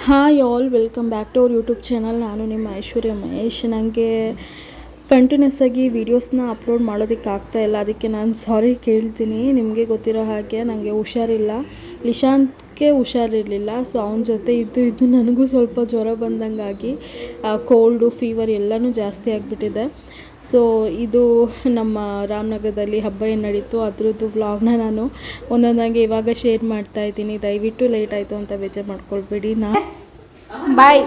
Hi all, welcome back to our YouTube channel. ನಾನು ನಿಮ್ಮ ಐಶ್ವರ್ಯ ಮಹೇಶ್. ನನಗೆ ಕಂಟಿನ್ಯೂಸ್ ಆಗಿ ವೀಡಿಯೋಸ್ನ ಅಪ್ಲೋಡ್ ಮಾಡೋದಕ್ಕೆ ಆಗ್ತಾಯಿಲ್ಲ, ಅದಕ್ಕೆ ನಾನು ಸಾರಿ ಕೇಳ್ತೀನಿ. ನಿಮಗೆ ಗೊತ್ತಿರೋ ಹಾಗೆ ನನಗೆ ಹುಷಾರಿಲ್ಲ, ಲಿಶಾಂತ್ಗೆ ಹುಷಾರಿರಲಿಲ್ಲ. ಸೊ ಅವನ ಜೊತೆ ಇದ್ದು ನನಗೂ ಸ್ವಲ್ಪ ಜ್ವರ ಬಂದಂಗಾಗಿ ಕೋಲ್ಡು, ಫೀವರ್ ಎಲ್ಲನೂ ಜಾಸ್ತಿ ಆಗಿಬಿಟ್ಟಿದೆ. ಸೊ ಇದು ನಮ್ಮ ರಾಮನಗರದಲ್ಲಿ ಹಬ್ಬ ಏನು ನಡೀತು ಅದರದ್ದು ವ್ಲಾಗ್ನ ನಾನು ಒಂದೊಂದಾಗಿ ಇವಾಗ ಶೇರ್ ಮಾಡ್ತಾಯಿದ್ದೀನಿ. ದಯವಿಟ್ಟು ಲೇಟ್ ಆಯಿತು ಅಂತ ಬೇಜಾರು ಮಾಡ್ಕೊಳ್ಬೇಡಿ. ಬಾಯ್,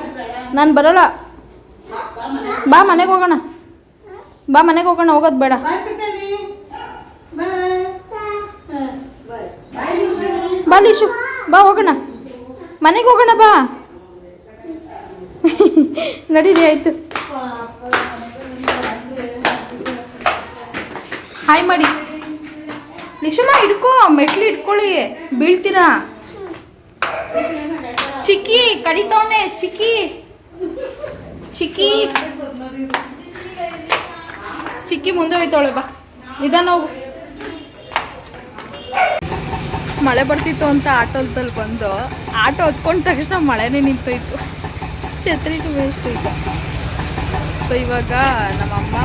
ನಾನು ಬರೋಲ್ಲ. ಬಾ ಮನೆಗೆ ಹೋಗೋಣ, ಬಾ ಮನೆಗೆ ಹೋಗೋಣ, ಹೋಗೋದು ಬೇಡ. ಬಾ ಲೀಶು, ಬಾ ಹೋಗೋಣ, ಮನೆಗೆ ಹೋಗೋಣ, ಬಾ. ನಡೀರಿ, ಆಯಿತು. ಹಾಯ್ ಮಾಡಿ. ನಿಶುಮ ಹಿಡ್ಕೋ, ಮೆಟ್ಲು ಹಿಡ್ಕೊಳ್ಳಿ, ಬೀಳ್ತೀರಾ. ಚಿಕ್ಕಿ ಕಡಿತವನೆ, ಚಿಕ್ಕಿ ಚಿಕ್ಕಿ ಚಿಕ್ಕಿ ಮುಂದೆ ಹೋಯ್ತವಳೆ. ಬಾ ನಿಧಾನ ಹೋಗು. ಮಳೆ ಬರ್ತಿತ್ತು ಅಂತ ಆಟೋದಲ್ಲಿ ಬಂದು ಆಟೋ ಹೊತ್ಕೊಂಡ ತಕ್ಷಣ ಮಳೆನೇ ನಿಂತೋಯ್ತು. ಛತ್ರಿಗೂ ವೇಸ್ಟ್ ಈಗ. ಸೊ ಇವಾಗ ನಮ್ಮಮ್ಮ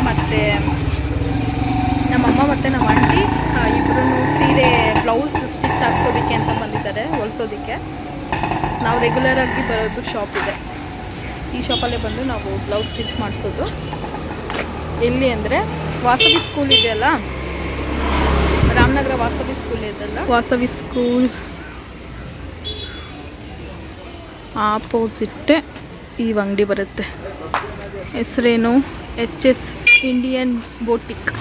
ಮತ್ತು ನಮ್ಮ ಆಂಟಿ ಇಬ್ಬರೂ ಸೀರೆ ಬ್ಲೌಸ್ ಸ್ಟಿಚ್ ಹಾಕ್ಸೋದಕ್ಕೆ ಅಂತ ಬಂದಿದ್ದಾರೆ, ಹೊಲಿಸೋದಕ್ಕೆ. ನಾವು ರೆಗ್ಯುಲರಾಗಿ ಬರೋದು ಶಾಪ್ ಇದೆ, ಈ ಶಾಪಲ್ಲೇ ಬಂದು ನಾವು ಬ್ಲೌಸ್ ಸ್ಟಿಚ್ ಮಾಡಿಸೋದು. ಎಲ್ಲಿ ಅಂದರೆ ವಾಸವಿ ಸ್ಕೂಲ್ ಇದೆಯಲ್ಲ, ರಾಮನಗರ ವಾಸವಿ ಸ್ಕೂಲ್ ಇದೆಯಲ್ಲ, ವಾಸವಿ ಸ್ಕೂಲ್ ಆಪೋಸಿಟ್ಟೆ ಈ ಅಂಗಡಿ ಬರುತ್ತೆ. ಹೆಸರೇನು? HS Indian boutique.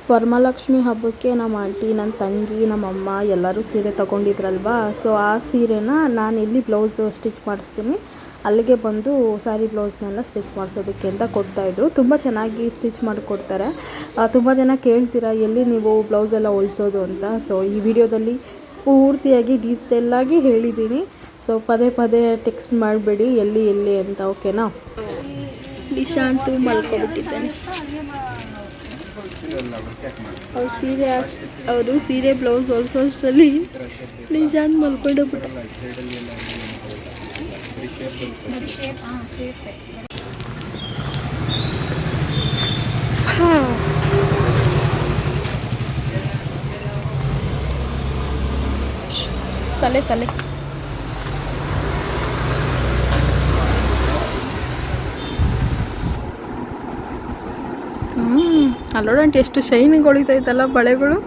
ವರಮಹಾಲಕ್ಷ್ಮಿ ಹಬ್ಬಕ್ಕೆ ನಮ್ಮ ಆಂಟಿ, ನನ್ನ ತಂಗಿ, ನಮ್ಮಮ್ಮ ಎಲ್ಲರೂ ಸೀರೆ ತೊಗೊಂಡಿದ್ರಲ್ವಾ. ಸೊ ಆ ಸೀರೆನ ನಾನು ಇಲ್ಲಿ ಬ್ಲೌಸ್ ಸ್ಟಿಚ್ ಮಾಡಿಸ್ತೀನಿ, ಅಲ್ಲಿಗೆ ಬಂದು ಸ್ಯಾರಿ ಬ್ಲೌಸ್ನೆಲ್ಲ ಸ್ಟಿಚ್ ಮಾಡಿಸೋದಕ್ಕೆ ಅಂತ ಕೊಡ್ತಾಯಿದ್ರು. ತುಂಬ ಚೆನ್ನಾಗಿ ಸ್ಟಿಚ್ ಮಾಡಿಕೊಡ್ತಾರೆ. ತುಂಬ ಜನ ಕೇಳ್ತೀರಾ ಎಲ್ಲಿ ನೀವು ಬ್ಲೌಸೆಲ್ಲ ಹೊಲಿಸೋದು ಅಂತ. ಸೊ ಈ ವಿಡಿಯೋದಲ್ಲಿ ಪೂರ್ತಿಯಾಗಿ ಡೀಟೇಲಾಗಿ ಹೇಳಿದ್ದೀನಿ. ಸೊ ಪದೇ ಪದೇ ಟೆಕ್ಸ್ಟ್ ಮಾಡಬೇಡಿ ಎಲ್ಲಿ ಅಂತ, ಓಕೆನಾ? ಲಿಶಾಂತು ಮಲ್ಕೊಬಿಟ್ಟಿದ್ದಾನೆ. ಅವರು ಸೀರೆ ಬ್ಲೌಸ್ ಹೊಲಿಸೋಷ್ಟರಲ್ಲಿ ನಿಜಾನ್ ಮಲ್ಕೊಂಡೋಗ್ಬಿಟ್ಟ. ತಲೆ ಅಲ್ಲೋಡಂಟು ಎಷ್ಟು ಶೈನಿಂಗ್ ಹೊಳಿತೈತಲ್ಲ ಬಳೆಗಳು.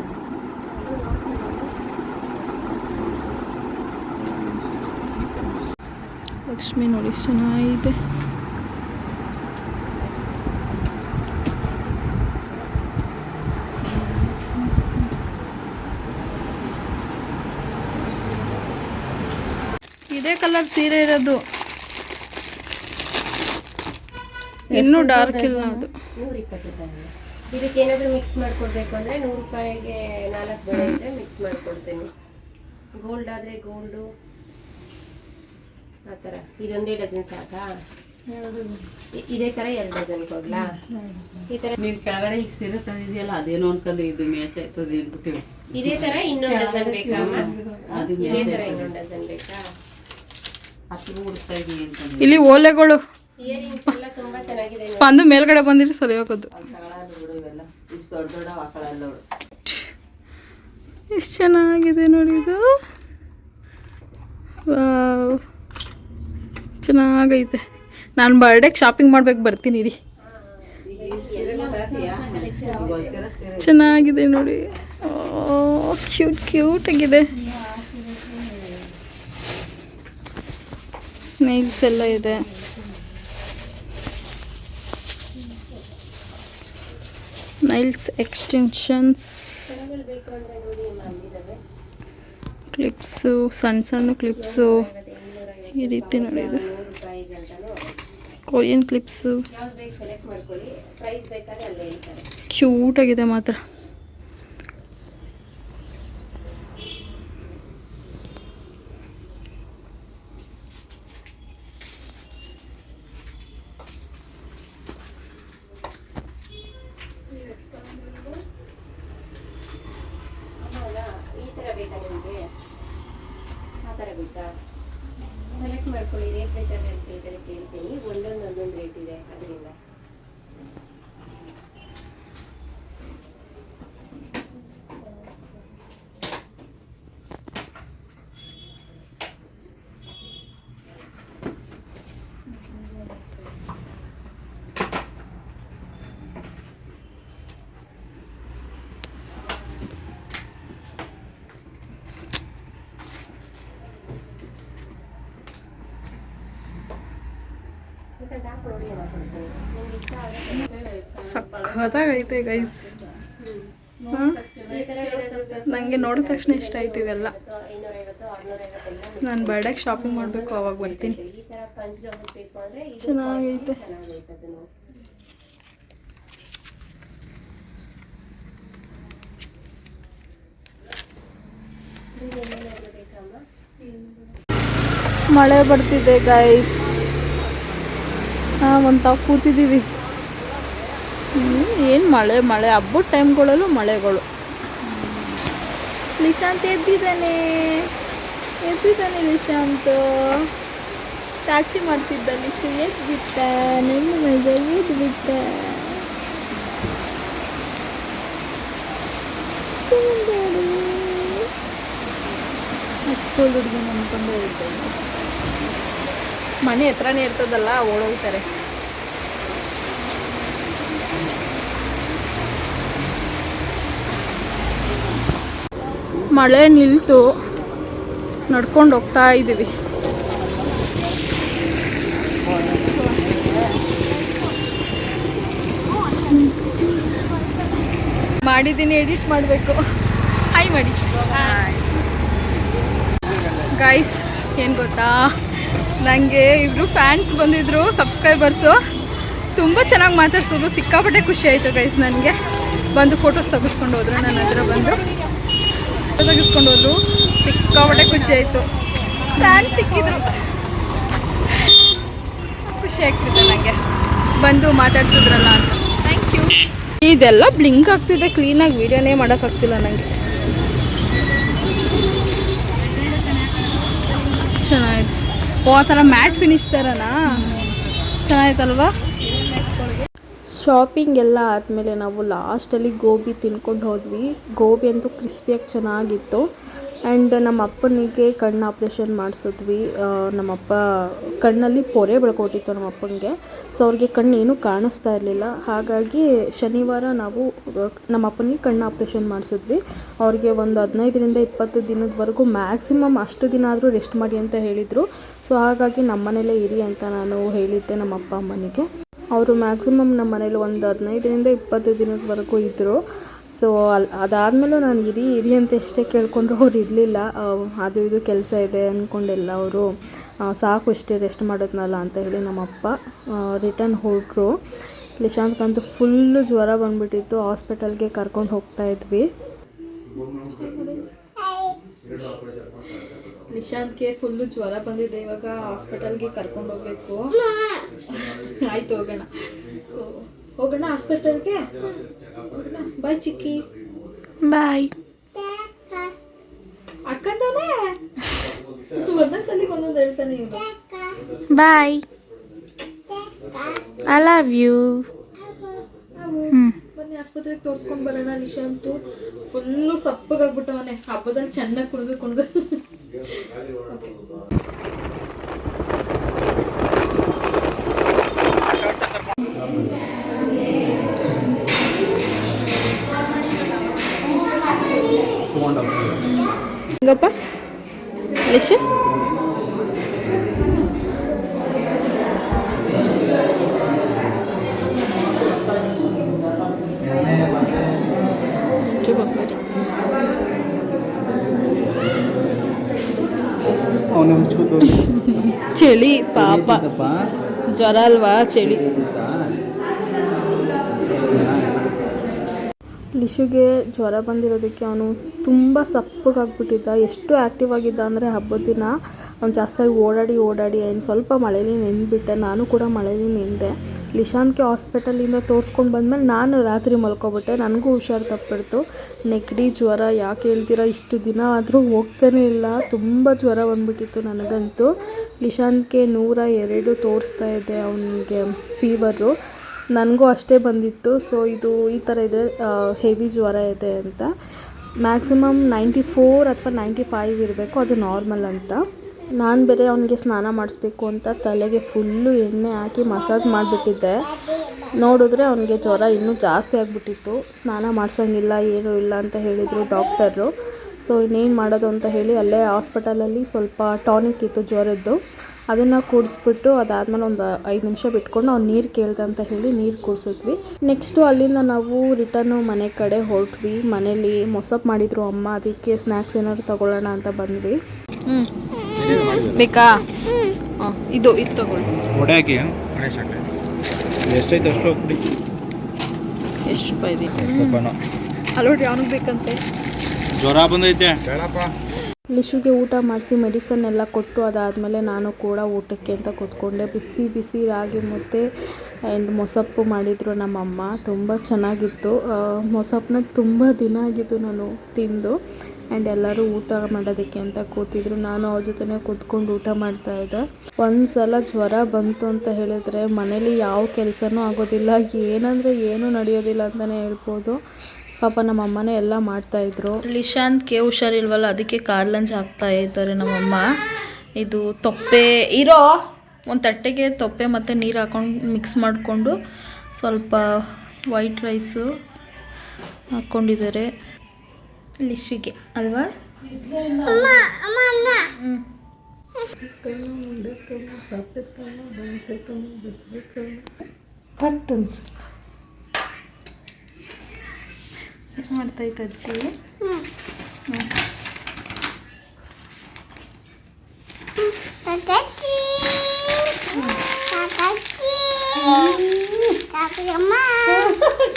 ಲಕ್ಷ್ಮಿ ನೋಡಿ ಚೆನ್ನಾಗಿದೆ. ಇದೇ ಕಲರ್ ಸೀರೆ ಇರೋದು, ಇನ್ನೂ ಡಾರ್ಕ್ ಇಲ್ಲ ಅದು. ಇದಕ್ಕೆ ಏನಾದರೂ ಮಿಕ್ಸ್ ಮಾಡಿಕೊಡ್ಬೇಕು ಅಂದರೆ 100 ರೂಪಾಯಿಗೆ 4 ಬಳೆ ಇದ್ದರೆ ಮಿಕ್ಸ್ ಮಾಡಿಕೊಡ್ತೀನಿ. ಗೋಲ್ಡ್ ಆದರೆ ಗೋಲ್ಡು ಆ ಥರ. ಇದೊಂದೇ ಡಜನ್ ಸಾಕಾ? ಇದೇ ಥರ 2 ಡಜನ್ ಕೊಡ್ಲಾ? ಈ ಥರ ನೀನು ಕೆಳಗಡೆ ಈಗ ಸೀರೆ ತಂದಿದೆಯಲ್ಲ, ಅದೇನೋ ಅನ್ಕೊಂಡು ಇದು ಮ್ಯಾಚ್ ಆಯ್ತದೆ ಅಂತ. ಇದೇ ಥರ ಇನ್ನೊಂದು ಡಜನ್ ಬೇಕಾ ಅಮ್ಮ? ಇದೇ ಥರ ಇನ್ನೊಂದು ಡಜನ್ ಬೇಕಾ? ಹತ್ತು ಹುಡುಕ್ತಾ ಇದೀನಿ ಅಂತ. ಇಲ್ಲಿ ಓಲೆಗಳು ಇಯರಿಂಗ್ಸ್ ಎಲ್ಲ ತುಂಬ ಚೆನ್ನಾಗಿದೆ. ಸ್ಪಂದು ಮೇಲ್ಗಡೆ ಬಂದಿದ್ರೆ ಸರಿ ಹೋಗೋದು. ಎಷ್ಟು ಚೆನ್ನಾಗಿದೆ ನೋಡಿ ಇದು. ಚೆನ್ನಾಗೈತೆ. ನಾನು ಬರ್ಡೇಗೆ ಶಾಪಿಂಗ್ ಮಾಡ್ಬೇಕು, ಬರ್ತೀನಿ ರೀ. ಚೆನ್ನಾಗಿದೆ ನೋಡಿ, ಕ್ಯೂಟ್ ಆಗಿದೆ. ನೈಲ್ಸ್ ಎಲ್ಲ ಇದೆ. ನೈಲ್ಸ್ ಎಕ್ಸ್ಟೆನ್ಷನ್ಸ್, ಕ್ಲಿಪ್ಸು, ಸಣ್ಣ ಕ್ಲಿಪ್ಸು ಈ ರೀತಿ ನೋಡಿ. ಇದು ಕೊರಿಯನ್ ಕ್ಲಿಪ್ಸು, ಕ್ಯೂಟ್ ಆಗಿದೆ ಮಾತ್ರ. ಈ ಥರ ಬೇಕಾ? ನಿಮಗೆ ಆ ಥರ ಬೇಕಾ? ಸೆಲೆಕ್ಟ್ ಮಾಡ್ಕೊಳ್ಳಿ. ರೇಟ್ ಬೇಕಾದ್ರೆ ಕೇಳ್ತೀನಿ. ಒಂದೊಂದು ರೇಟ್ ಇದೆ ಅದರಿಂದ. ಸಖತ್ತಾಗೈತೆ ಗೈಸ್. ನನಗೆ ನೋಡಿದ ತಕ್ಷಣ ಇಷ್ಟ ಆಯ್ತು ಇವೆಲ್ಲ. ನಾನು ಬರ್ಡೇಗೆ ಶಾಪಿಂಗ್ ಮಾಡಬೇಕು, ಅವಾಗ ಬರ್ತೀನಿ. ಚೆನ್ನಾಗೈತೆ. ಮಳೆ ಬರ್ತಿದೆ ಗೈಸ್. ಒಂದು ತಾವು ಕೂತಿದ್ದೀವಿ. ಏನು ಮಳೆ ಮಳೆ, ಹಬ್ಬದ ಟೈಮ್ಗಳಲ್ಲೂ ಮಳೆಗಳು. ಲಿಶಾಂತ್ ಎದ್ದಿದ್ದಾನೆ ಲಿಶಾಂತ್. ಚಾಚಿ ಮಾಡ್ತಿದ್ದ ಲಿಶು ಎದ್ಬಿಟ್ಟ. ನನ್ನ ಮಗ ಎದ್ಬಿಟ್ಟ. ಸ್ಕೂಲ್ ಹುಡುಗಿ ಅಂದ್ಕೊಂಡು ಹೇಳ್ತೇನೆ. ಮನೆ ಹತ್ರನೇ ಇರ್ತದಲ್ಲ, ಓಡೋಗ್ತಾರೆ. ಮಳೆ ನಿಲ್ತು, ನಡ್ಕೊಂಡು ಹೋಗ್ತಾ ಇದ್ದೀವಿ. ಮಾಡಿದ್ದೀನಿ, ಎಡಿಟ್ ಮಾಡಬೇಕು. ಹಾಯ್ ಮಾಡಿ ಗೈಸ್. ಏನು ಗೊತ್ತಾ, ನನಗೆ ಇಬ್ಬರು ಫ್ಯಾನ್ಸ್ ಬಂದಿದ್ದರು, ಸಬ್ಸ್ಕ್ರೈಬರ್ಸು. ತುಂಬ ಚೆನ್ನಾಗಿ ಮಾತಾಡ್ಸಿದ್ರು, ಸಿಕ್ಕಾಪಟ್ಟೆ ಖುಷಿ ಆಯಿತು ಗೈಸ್. ನನಗೆ ಬಂದು ಫೋಟೋಸ್ ತೆಗೆಸ್ಕೊಂಡು ಹೋದ್ರು. ನನ್ನ ಹತ್ರ ಬಂದು ತೆಗೆಸ್ಕೊಂಡು ಹೋದ್ರು, ಸಿಕ್ಕಾಪಟ್ಟೆ ಖುಷಿ ಆಯಿತು. ಫ್ಯಾನ್ಸ್ ಸಿಕ್ಕಿದ್ರು, ಖುಷಿ ಆಗ್ತಿದೆ ನನಗೆ. ಬಂದು ಮಾತಾಡ್ಸಿದ್ರಲ್ಲ ಅಂತ. Thank you. ಇದೆಲ್ಲ ಬ್ಲಿಂಕ್ ಆಗ್ತಿದೆ, ಕ್ಲೀನಾಗಿ ವೀಡಿಯೋನೇ ಮಾಡೋಕ್ಕಾಗ್ತಿಲ್ಲ ನನಗೆ. ಚೆನ್ನಾಗಿತ್ತು. ಆ ಥರ ಮ್ಯಾಟ್ ಫಿನಿಶ್ ಥರನಾ ಚೆನ್ನಾಗಿತ್ತಲ್ವಾ? ಶಾಪಿಂಗ್ ಎಲ್ಲ ಆದಮೇಲೆ ನಾವು ಲಾಸ್ಟಲ್ಲಿ ಗೋಬಿ ತಿನ್ಕೊಂಡು ಹೋದ್ವಿ. ಗೋಬಿ ಅಂತೂ ಕ್ರಿಸ್ಪಿಯಾಗಿ ಚೆನ್ನಾಗಿತ್ತು. ಆ್ಯಂಡ್ ನಮ್ಮ ಅಪ್ಪನಿಗೆ ಕಣ್ಣು ಆಪ್ರೇಷನ್ ಮಾಡಿಸಿದ್ವಿ. ನಮ್ಮಪ್ಪ ಕಣ್ಣಲ್ಲಿ ಪೊರೆ ಬೆಳ್ಕೊಟ್ಟಿತ್ತು ನಮ್ಮ ಅಪ್ಪನಿಗೆ. ಸೊ ಅವ್ರಿಗೆ ಕಣ್ಣು ಏನೂ ಕಾಣಿಸ್ತಾ ಇರಲಿಲ್ಲ. ಹಾಗಾಗಿ ಶನಿವಾರ ನಾವು ನಮ್ಮ ಅಪ್ಪನಿಗೆ ಕಣ್ಣು ಆಪ್ರೇಷನ್ ಮಾಡಿಸಿದ್ವಿ. ಅವ್ರಿಗೆ ಒಂದು 15ರಿಂದ 20 ದಿನದವರೆಗೂ ಮ್ಯಾಕ್ಸಿಮಮ್ ಅಷ್ಟು ದಿನ ಆದರೂ ರೆಸ್ಟ್ ಮಾಡಿ ಅಂತ ಹೇಳಿದರು. ಸೊ ಹಾಗಾಗಿ ನಮ್ಮ ಮನೇಲೇ ಇರಿ ಅಂತ ನಾನು ಹೇಳಿದ್ದೆ ನಮ್ಮ ಅಪ್ಪ ಅಮ್ಮನಿಗೆ. ಅವರು ಮ್ಯಾಕ್ಸಿಮಮ್ ನಮ್ಮ ಮನೇಲಿ ಒಂದು 15ರಿಂದ 20 ದಿನದವರೆಗೂ ಇದ್ದರು. ಸೊ ಅದಾದಮೇಲೂ ನಾನು ಇರಿ ಅಂತ ಎಷ್ಟೇ ಕೇಳಿಕೊಂಡ್ರು ಅವ್ರು ಇರಲಿಲ್ಲ. ಅದು ಇದು ಕೆಲಸ ಇದೆ ಅಂದ್ಕೊಂಡೆಲ್ಲ ಅವರು ಸಾಕು ಇಷ್ಟೇ ರೆಸ್ಟ್ ಮಾಡೋದ್ನಲ್ಲ ಅಂತ ಹೇಳಿ ನಮ್ಮಪ್ಪ ರಿಟರ್ನ್ ಹೊರಟರು. ಲಿಶಾಂತ್ಗಂತೂ ಫುಲ್ಲು ಜ್ವರ ಬಂದುಬಿಟ್ಟಿತ್ತು. ಹಾಸ್ಪಿಟಲ್ಗೆ ಕರ್ಕೊಂಡು ಹೋಗ್ತಾ ಇದ್ವಿ. ನಿಶಾಂತ್ಗೆ ಫುಲ್ಲು ಜ್ವರ ಬಂದಿದೆ. ಇವಾಗ ಹಾಸ್ಪಿಟಲ್ಗೆ ಕರ್ಕೊಂಡು ಹೋಗ್ಬೇಕು. ಆಯ್ತು, ಹೋಗೋಣ. ಸೊ ಹೋಗೋಣ ಹಾಸ್ಪಿಟಲ್ಗೆ. ಬಾಯ್ ಚಿಕ್ಕಿ. ಬಾಯ್ ಅಕ್ಕಂತಾನೆ. ಒಂದೊಂದು ಸಲಿಗೆ ಒಂದೊಂದು ಹೇಳ್ತಾನೆ ಇವನು. ಬಾಯ್, ಐ ಲವ್ ಯು. ಬನ್ನಿ ಆಸ್ಪತ್ರೆಗೆ ತೋರಿಸ್ಕೊಂಡು ಬರೋಣ. ನಿಶಾಂತು ಫುಲ್ಲು ಸಪ್ಪಗಾಗ್ಬಿಟ್ಟವನೆ. ಹಬ್ಬದಲ್ಲಿ ಚೆನ್ನಾಗಿ ಕುಣಿದು ಹೆಂಗಪ್ಪ ಲಿಶು? ಚಳಿ ಪಾಪ, ಜ್ವರ ಅಲ್ವಾ, ಚಳಿ. ಲಿಶುಗೆ ಜ್ವರ ಬಂದಿರೋದಕ್ಕೆ ಅವನು ತುಂಬ ಸಪ್ಪಗಾಗ್ಬಿಟ್ಟಿದ್ದ. ಎಷ್ಟು ಆ್ಯಕ್ಟಿವ್ ಆಗಿದ್ದ ಅಂದರೆ ಹಬ್ಬದ ದಿನ ಅವ್ನು ಜಾಸ್ತಿಯಾಗಿ ಓಡಾಡಿ ಆ್ಯಂಡ್ ಸ್ವಲ್ಪ ಮಳೇಲಿ ನೆಂದುಬಿಟ್ಟೆ. ನಾನು ಕೂಡ ಮಳೇಲಿ ನೆಂದೆ. ಲಿಶಾನ್ಗೆ ಹಾಸ್ಪಿಟಲಿಂದ ತೋರಿಸ್ಕೊಂಡು ಬಂದಮೇಲೆ ನಾನು ರಾತ್ರಿ ಮಲ್ಕೊಬಿಟ್ಟೆ. ನನಗೂ ಹುಷಾರು ತಪ್ಪಿಡ್ತು. ನೆಗಡಿ ಜ್ವರ ಯಾಕೆ ಹೇಳ್ತೀರಾ, ಇಷ್ಟು ದಿನ ಆದರೂ ಹೋಗ್ತಾನೆ ಇಲ್ಲ. ತುಂಬ ಜ್ವರ ಬಂದುಬಿಟ್ಟಿತ್ತು ನನಗಂತೂ. ಲಿಶಾನ್ಗೆ 102 ತೋರಿಸ್ತಾ ಇದೆ ಅವನಿಗೆ ಫೀವರು. ನನಗೂ ಅಷ್ಟೇ ಬಂದಿತ್ತು. ಸೊ ಇದು ಈ ಥರ ಇದೆ, ಹೆವಿ ಜ್ವರ ಇದೆ ಅಂತ. ಮ್ಯಾಕ್ಸಿಮಮ್ 94 ಅಥವಾ 95 ಇರಬೇಕು, ಅದು ನಾರ್ಮಲ್ ಅಂತ. ನಾನು ಬೇರೆ ಅವನಿಗೆ ಸ್ನಾನ ಮಾಡಿಸ್ಬೇಕು ಅಂತ ತಲೆಗೆ ಫುಲ್ಲು ಎಣ್ಣೆ ಹಾಕಿ ಮಸಾಜ್ ಮಾಡಿಬಿಟ್ಟಿದ್ದೆ. ನೋಡಿದ್ರೆ ಅವನಿಗೆ ಜ್ವರ ಇನ್ನೂ ಜಾಸ್ತಿ ಆಗಿಬಿಟ್ಟಿತ್ತು. ಸ್ನಾನ ಮಾಡಿಸೋಂಗಿಲ್ಲ, ಏನೂ ಇಲ್ಲ ಅಂತ ಹೇಳಿದರು ಡಾಕ್ಟರು. ಸೊ ಇನ್ನೇನು ಮಾಡೋದು ಅಂತ ಹೇಳಿ ಅಲ್ಲೇ ಹಾಸ್ಪಿಟಲಲ್ಲಿ ಸ್ವಲ್ಪ ಟಾನಿಕ್ ಇತ್ತು ಜ್ವರದ್ದು, ಅದನ್ನು ಕುಡಿಸ್ಬಿಟ್ಟು ಅದಾದಮೇಲೆ ಒಂದು 5 ನಿಮಿಷ ಬಿಟ್ಕೊಂಡು ಅವ್ನು ನೀರು ಕೇಳ್ದೆ ಅಂತ ಹೇಳಿ ನೀರು ಕುಡಿಸಿದ್ವಿ. ನೆಕ್ಸ್ಟು ಅಲ್ಲಿಂದ ನಾವು ರಿಟರ್ನು ಮನೆ ಕಡೆ ಹೊರಟ್ವಿ. ಮನೇಲಿ ಮೊಸಪ್ ಮಾಡಿದರು ಅಮ್ಮ, ಅದಕ್ಕೆ ಸ್ನ್ಯಾಕ್ಸ್ ಏನಾದ್ರು ತೊಗೊಳ್ಳೋಣ ಅಂತ ಬಂದ್ವಿ. ಬೇಕಾ? ಇದು ತಗೊಳ್ಳಿ. ವಡೆ ಹಾಕಿ ಎಷ್ಟೈತೆ ಅಷ್ಟು ಕುಡಿ. ಎಷ್ಟು ರೂಪಾಯಿ ಇದೆ? ಸ್ವಲ್ಪನ ಅಲ್ಲೋಡಿ, ಅವನಿಗೆ ಬೇಕಂತೆ. ಜ್ವರ ಬಂದೈತೆ ಬೇಡಪ್ಪ. ಲಿಶುಗೆ ಊಟ ಮಾಡಿಸಿ ಮೆಡಿಸನ್ ಎಲ್ಲ ಕೊಟ್ಟು ಅದಾದಮೇಲೆ ನಾನು ಕೂಡ ಊಟಕ್ಕೆ ಅಂತ ಕೂತ್ಕೊಂಡೆ. ಬಿಸಿ ಬಿಸಿ ರಾಗಿ ಮುದ್ದೆ ಆ್ಯಂಡ್ ಮೊಸಪ್ಪು ಮಾಡಿದರು ನಮ್ಮಮ್ಮ. ತುಂಬ ಚೆನ್ನಾಗಿತ್ತು. ಮೊಸಪ್ಪನ್ನ ತುಂಬ ದಿನ ಆಗಿತ್ತು ನಾನು ತಿಂದು. ಆ್ಯಂಡ್ ಎಲ್ಲರೂ ಊಟ ಮಾಡೋದಕ್ಕೆ ಅಂತ ಕೂತಿದ್ರು. ನಾನು ಅವ್ರ ಜೊತೆನೇ ಕೂತ್ಕೊಂಡು ಊಟ ಮಾಡ್ತಾಯಿದ್ದೆ. ಒಂದು ಸಲ ಜ್ವರ ಬಂತು ಅಂತ ಹೇಳಿದ್ರೆ ಮನೇಲಿ ಯಾವ ಕೆಲಸನೂ ಆಗೋದಿಲ್ಲ, ಏನಂದರೆ ಏನೂ ನಡೆಯೋದಿಲ್ಲ ಅಂತಲೇ ಹೇಳ್ಬೋದು. ಪಾಪ ನಮ್ಮ ಅಮ್ಮನೇ ಎಲ್ಲ ಮಾಡ್ತಾಯಿದ್ರು. ಲಿಶಾಂತ್ಗೆ ಹುಷಾರಿಲ್ವಲ್ಲ, ಅದಕ್ಕೆ ಕಾರ್ಲಂಜ್ ಹಾಕ್ತಾ ಇದ್ದಾರೆ ನಮ್ಮಮ್ಮ. ಇದು ತೊಪ್ಪೆ ಇರೋ ಒಂದು ತಟ್ಟೆಗೆ ತೊಪ್ಪೆ ಮತ್ತು ನೀರು ಹಾಕ್ಕೊಂಡು ಮಿಕ್ಸ್ ಮಾಡಿಕೊಂಡು ಸ್ವಲ್ಪ ವೈಟ್ ರೈಸು ಹಾಕ್ಕೊಂಡಿದ್ದಾರೆ ಲಿಶಿಗೆ ಅಲ್ವಾ? ಮಾಡ್ತಾಯಿತ್ತು ಅಜ್ಜಿ.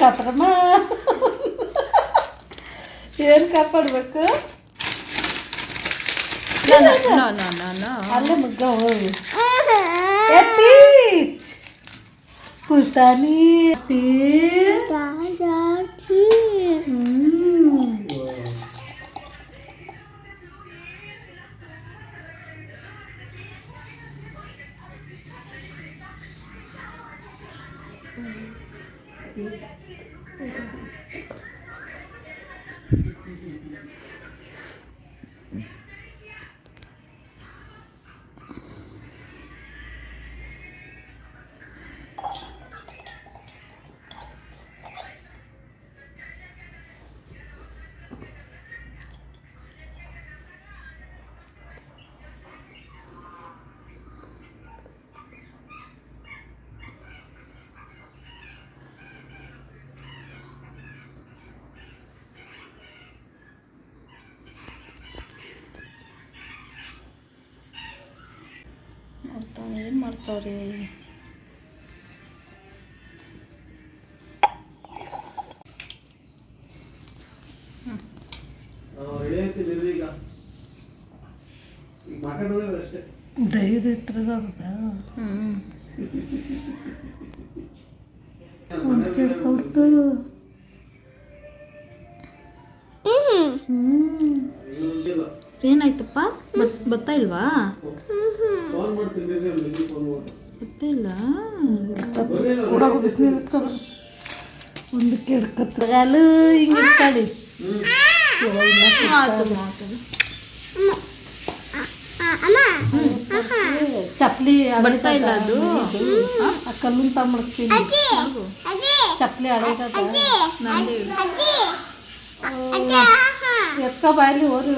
ಕಾಪರಮ್ಮ ಏನು ಕಾಪಾಡಬೇಕು? ಅಲ್ಲೇ ಮಗ್ಗ ಹೋಗಿ ಕೂತಾನಿ. ಏನು ಮಾಡ್ತಾವ್ರಿ? ಡೈರಿ ಏನಾಯ್ತಪ್ಪ? ಬರ್ತಾ ಇಲ್ವಾ? ಗೊತ್ತಿಲ್ಲ. ಒಂದು ಕೆಡ್ಕತ್ತಗಾಲು ಹಿಂಗಿರ್ತಾಳೆ. ಚಪ್ಲಿ ಬರ್ತಾ ಇಲ್ಲ, ಅದು ಕಲ್ಲಿನ ತಗೊಂಡ್ಬಿಡ್ತೀನಿ. ಚಪ್ಲಿ ಹಳೇದ ಎತ್ಕ ಬಾಯಲ್ಲಿ ಹೋರಿ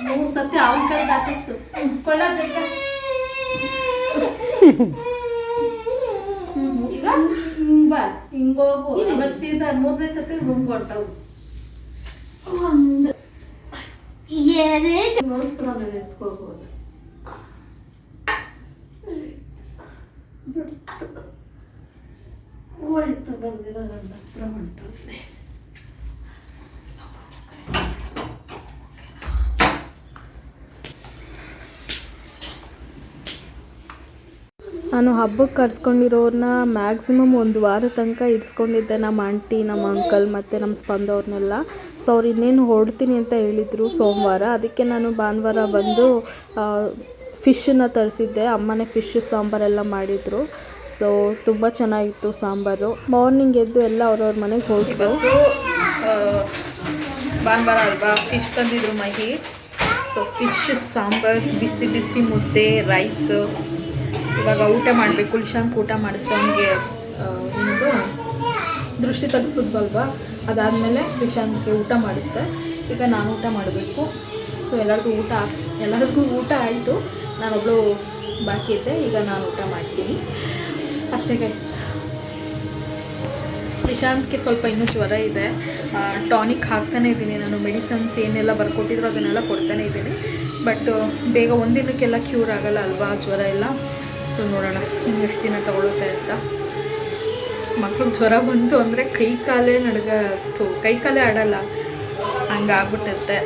ಮೂರು ಸತಿ ಅವನ ಕೈ ದಾಟಿಸ್ತು ಕೊಳ್ಳ ಜೊತೆ. ಈಗ ಬಾ ಹಿಂಗೋಗು, ಸೀದಾ 3ನೇ ಸತಿ ರೂಮ್ ಹೊಂಟವು. ನಾನು ಹಬ್ಬಕ್ಕೆ ಕರ್ಸ್ಕೊಂಡಿರೋರನ್ನ ಮ್ಯಾಕ್ಸಿಮಮ್ ಒಂದು ವಾರ ತನಕ ಇರಿಸ್ಕೊಂಡಿದ್ದೆ, ನಮ್ಮ ಆಂಟಿ, ನಮ್ಮ ಅಂಕಲ್ ಮತ್ತು ನಮ್ಮ ಸ್ಪಂದ ಅವ್ರನ್ನೆಲ್ಲ. ಸೊ ಅವ್ರು ಇನ್ನೇನು ಹೊರಡ್ತೀನಿ ಅಂತ ಹೇಳಿದರು ಸೋಮವಾರ. ಅದಕ್ಕೆ ನಾನು ಭಾನುವಾರ ಬಂದು ಫಿಶನ್ನು ತರಿಸಿದ್ದೆ. ಅಮ್ಮನೇ ಫಿಶ್ ಸಾಂಬಾರೆಲ್ಲ ಮಾಡಿದರು. ಸೊ ತುಂಬ ಚೆನ್ನಾಗಿತ್ತು ಸಾಂಬಾರು. ಮಾರ್ನಿಂಗ್ ಎದ್ದು ಎಲ್ಲ ಅವ್ರವ್ರ ಮನೆಗೆ ಹೊರಟು. ಭಾನುವಾರ ಅಲ್ವಾ, ಫಿಶ್ ತಂದಿದ್ರು ಮಹಿ. ಸೊ ಫಿಶ್ ಸಾಂಬಾರು, ಬಿಸಿ ಬಿಸಿ ಮುದ್ದೆ, ರೈಸು. ಇವಾಗ ಊಟ ಮಾಡಬೇಕು. ಇಶಾಂಕ್ ಊಟ ಮಾಡಿಸ್ದೆ. ಅವನಿಗೆ ನಿಮ್ಮದು ದೃಷ್ಟಿ ತೆಗ್ಸಿದ್ವಲ್ವಾ, ಅದಾದಮೇಲೆ ಇಶಾಂಕ್ಗೆ ಊಟ ಮಾಡಿಸ್ದೆ. ಈಗ ನಾನು ಊಟ ಮಾಡಬೇಕು. ಸೊ ಎಲ್ಲರಿಗೂ ಊಟ ಆಯಿತು. ನಾನೊಬ್ಬಳು ಬಾಕಿ ಇದ್ದೆ. ಈಗ ನಾನು ಊಟ ಮಾಡ್ತೀನಿ ಅಷ್ಟೇ ಗೈಸ್. ನಿಶಾಂತ್ಗೆ ಸ್ವಲ್ಪ ಇನ್ನೂ ಜ್ವರ ಇದೆ. ಟಾನಿಕ್ ಹಾಕ್ತಾನೇ ಇದ್ದೀನಿ ನಾನು. ಮೆಡಿಸನ್ಸ್ ಏನೆಲ್ಲ ಬರ್ಕೊಟ್ಟಿದ್ರು ಅದನ್ನೆಲ್ಲ ಕೊಡ್ತಾನೇ ಇದ್ದೀನಿ. ಬಟ್ ಬೇಗ ಒಂದಿನಕ್ಕೆಲ್ಲ ಕ್ಯೂರ್ ಆಗಲ್ಲ ಅಲ್ವಾ ಜ್ವರ ಎಲ್ಲ. ಸೊ ನೋಡೋಣ ಇನ್ನು ಎಷ್ಟು ದಿನ ತಗೊಳುತ್ತೆ ಅಂತ. ಮಕ್ಳಿಗೆ ಜ್ವರ ಬಂತು ಅಂದರೆ ಕೈ ಕಾಲೇ ಆಡಲ್ಲ, ಹಂಗಾಗ್ಬಿಟ್ಟತ್ತೆ.